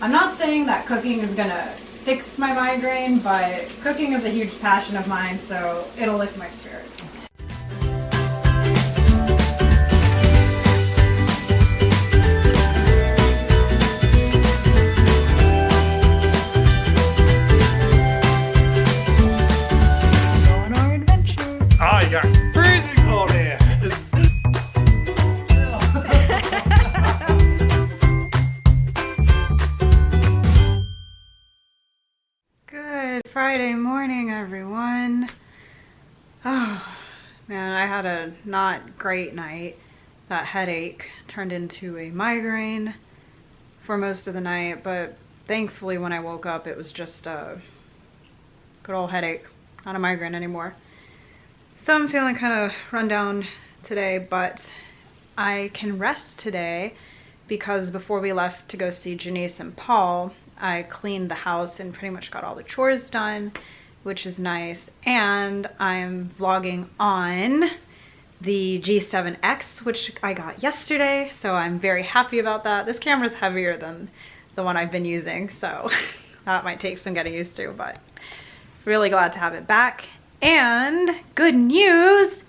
I'm not saying that cooking is gonna fix my migraine, but cooking is a huge passion of mine, so it'll lift my spirits. Oh, you got freezing cold here. Good Friday morning, everyone. Oh, man, I had a not great night. That headache turned into a migraine for most of the night, but thankfully when I woke up, it was just a good old headache, not a migraine anymore. So I'm feeling kind of run down today, but I can rest today because before we left to go see Janice and Paul, I cleaned the house and pretty much got all the chores done, which is nice. And I'm vlogging on the G7X, which I got yesterday, so I'm very happy about that. This camera's heavier than the one I've been using, so that might take some getting used to, but really glad to have it back. And good news,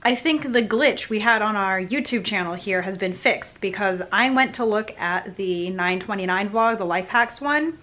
I think the glitch we had on our YouTube channel here has been fixed, because I went to look at the 9/29 vlog, the life hacks one.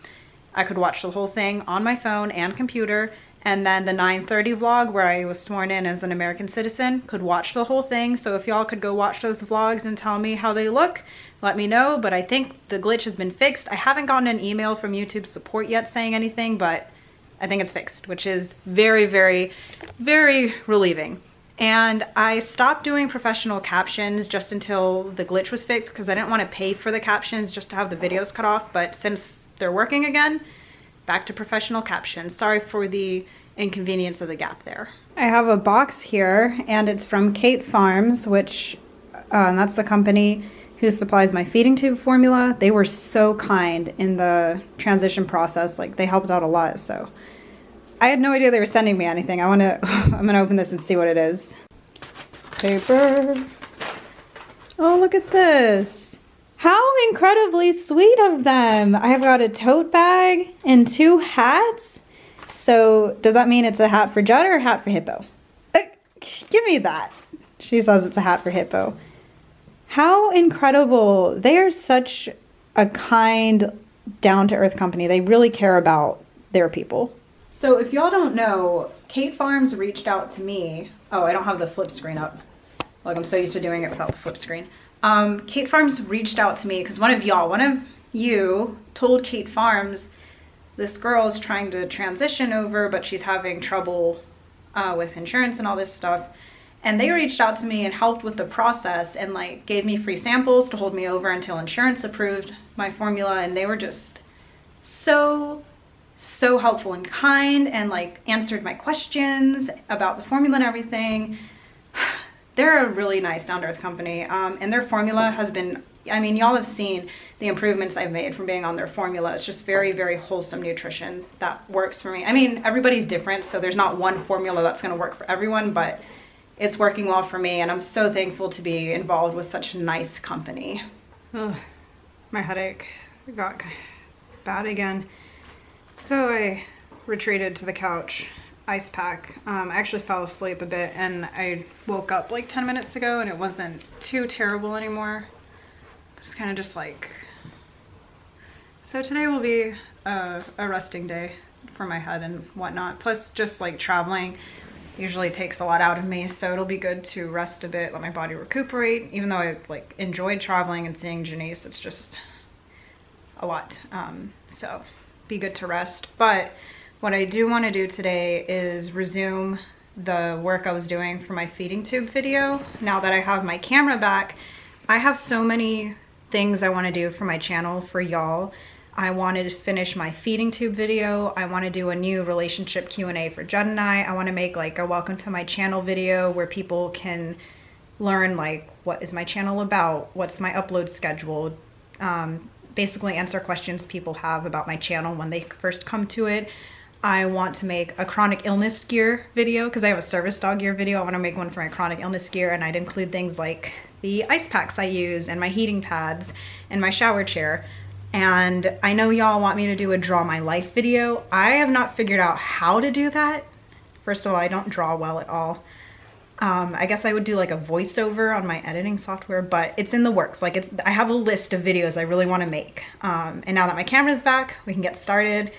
I could watch the whole thing on my phone and computer, and then the 9/30 vlog where I was sworn in as an American citizen, could watch the whole thing. So if y'all could go watch those vlogs and tell me how they look, let me know. But I think the glitch has been fixed. I haven't gotten an email from YouTube support yet saying anything, but I think it's fixed, which is very, very, very relieving. And I stopped doing professional captions just until the glitch was fixed, because I didn't want to pay for the captions just to have the videos cut off. But since they're working again, back to professional captions. Sorry for the inconvenience of the gap there. I have a box here, and it's from Kate Farms, which that's the company who supplies my feeding tube formula. They were so kind in the transition process. Like, they helped out a lot, so I had no idea they were sending me anything. I'm gonna open this and see what it is. Paper. Oh, look at this. How incredibly sweet of them. I have got a tote bag and 2 hats. So does that mean it's a hat for Judd or a hat for Hippo? Give me that. She says it's a hat for Hippo. How incredible. They are such a kind, down-to-earth company. They really care about their people. So if y'all don't know, Kate Farms reached out to me. Oh, I don't have the flip screen up. Like, I'm so used to doing it without the flip screen. Kate Farms reached out to me because one of you told Kate Farms this girl is trying to transition over, but she's having trouble with insurance and all this stuff. And they reached out to me and helped with the process and like gave me free samples to hold me over until insurance approved my formula. And they were just so helpful and kind, and like answered my questions about the formula and everything. They're a really nice down-to-earth company, and their formula has been, I mean, y'all have seen the improvements I've made from being on their formula. It's just very, very wholesome nutrition that works for me. I mean, everybody's different, so there's not one formula that's going to work for everyone, but it's working well for me, and I'm so thankful to be involved with such a nice company. Ugh, my headache got bad again. So I retreated to the couch, ice pack. I actually fell asleep a bit, and I woke up like 10 minutes ago, and it wasn't too terrible anymore. It's kind of just like... So today will be a resting day for my head and whatnot. Plus, just like traveling usually takes a lot out of me, so it'll be good to rest a bit, let my body recuperate. Even though I like enjoyed traveling and seeing Janice, it's just a lot. So be good to rest. But what I do want to do today is resume the work I was doing for my feeding tube video. Now that I have my camera back, I have so many things I want to do for my channel for y'all. I wanted to finish my feeding tube video. I want to do a new relationship Q&A for Judd and I want to make like a welcome to my channel video where people can learn like what is my channel about, what's my upload schedule, basically answer questions people have about my channel when they first come to it. I want to make a chronic illness gear video because I have a service dog gear video. I want to make one for my chronic illness gear, and I'd include things like the ice packs I use and my heating pads and my shower chair. And I know y'all want me to do a draw my life video. I have not figured out how to do that. First of all, I don't draw well at all. I guess I would do like a voiceover on my editing software, but it's in the works. Like I have a list of videos I really want to make. And now that my camera's back, we can get started.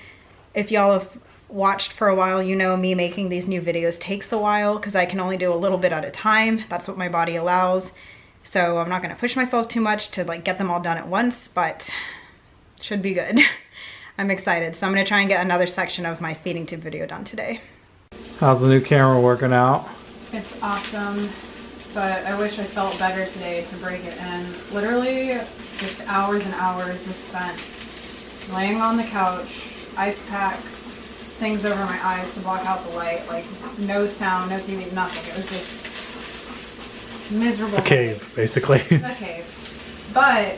If y'all have watched for a while, you know me making these new videos takes a while because I can only do a little bit at a time. That's what my body allows. So I'm not going to push myself too much to like get them all done at once, but should be good. I'm excited. So I'm going to try and get another section of my feeding tube video done today. How's the new camera working out? It's awesome, but I wish I felt better today to break it in. Literally just hours and hours was spent laying on the couch, ice pack, things over my eyes to block out the light, like no sound, no TV, nothing. It was just miserable. A cave, basically. A cave. But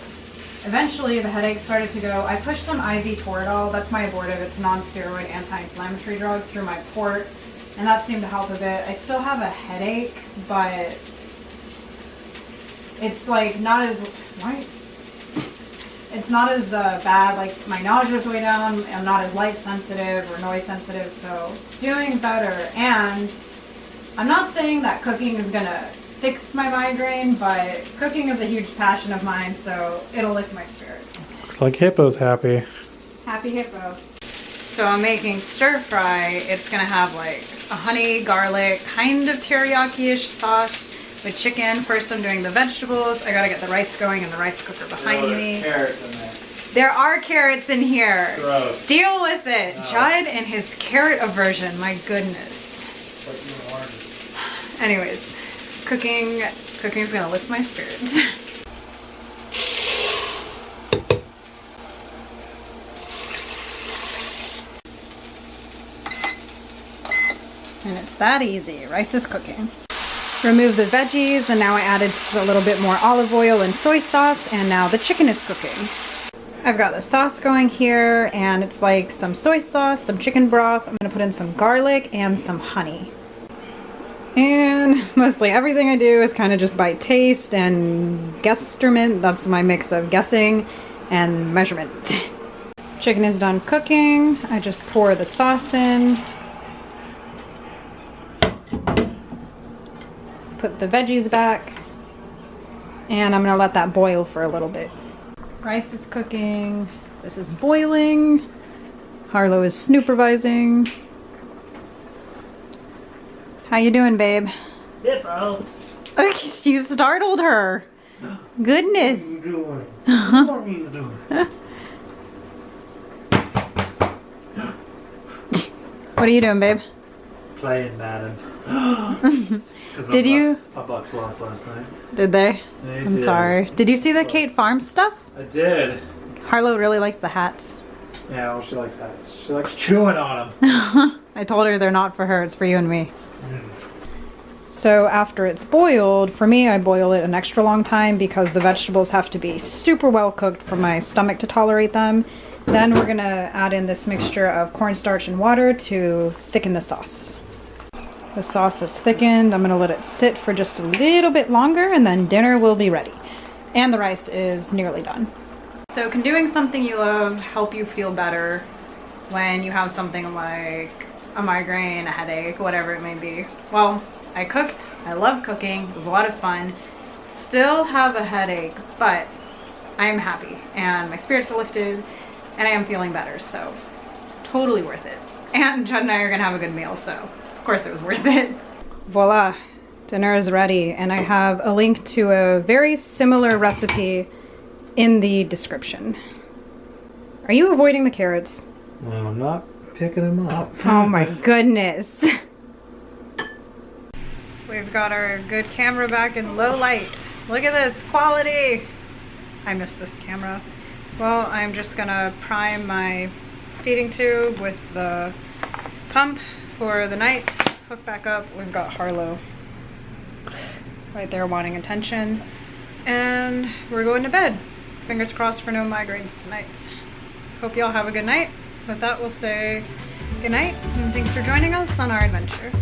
eventually the headache started to go. I pushed some IV Toradol, that's my abortive, it's a non-steroid anti-inflammatory drug, through my port. And that seemed to help a bit. I still have a headache, but it's like not as, right? It's not as bad. Like my nausea is way down. I'm not as light sensitive or noise sensitive, so doing better. And I'm not saying that cooking is gonna fix my migraine, but cooking is a huge passion of mine, so it'll lift my spirits. Looks like Hippo's happy. Happy hippo. So I'm making stir fry. It's gonna have like a honey, garlic, kind of teriyaki-ish sauce with chicken. First I'm doing the vegetables. I gotta get the rice going in the rice cooker behind me. Carrots in there. There are carrots in here. Gross. Deal with it. No. Judd and his carrot aversion, my goodness. Anyways, cooking's gonna lift my spirits. And it's that easy. Rice is cooking. Remove the veggies, and now I added a little bit more olive oil and soy sauce, and now the chicken is cooking. I've got the sauce going here, and it's like some soy sauce, some chicken broth. I'm gonna put in some garlic and some honey. And mostly everything I do is kind of just by taste and guesstimate. That's my mix of guessing and measurement. Chicken is done cooking. I just pour the sauce in. Put the veggies back, and I'm gonna let that boil for a little bit. Rice is cooking, this is boiling, Harlow is snooppervising. How you doing, babe? Yeah, bro. You startled her. Goodness. What are you doing? What are you doing? What are you doing, babe? Playing Madden. Did you? My Bucks lost last night. Did they? I'm did. sorry. Did you see the Kate Farms stuff? I did. Harlow really likes the hats. Yeah, well, she likes hats. She likes chewing on them. I told her they're not for her, it's for you and me. So after it's boiled, for me I boil it an extra long time because the vegetables have to be super well cooked for my stomach to tolerate them. Then we're gonna add in this mixture of cornstarch and water to thicken the sauce. The sauce is thickened. I'm gonna let it sit for just a little bit longer, and then dinner will be ready. And the rice is nearly done. So can doing something you love help you feel better when you have something like a migraine, a headache, whatever it may be? Well, I cooked. I love cooking. It was a lot of fun. Still have a headache, but I am happy and my spirits are lifted and I am feeling better, so totally worth it. And Judd and I are gonna have a good meal, so of course it was worth it. Voila, dinner is ready, and I have a link to a very similar recipe in the description. Are you avoiding the carrots? Well, I'm not picking them up. Oh my goodness. We've got our good camera back in low light. Look at this quality. I miss this camera. Well, I'm just gonna prime my feeding tube with the pump for the night. Hook back up. We've got Harlow right there wanting attention. And we're going to bed. Fingers crossed for no migraines tonight. Hope y'all have a good night. With that, we'll say good night and thanks for joining us on our adventure.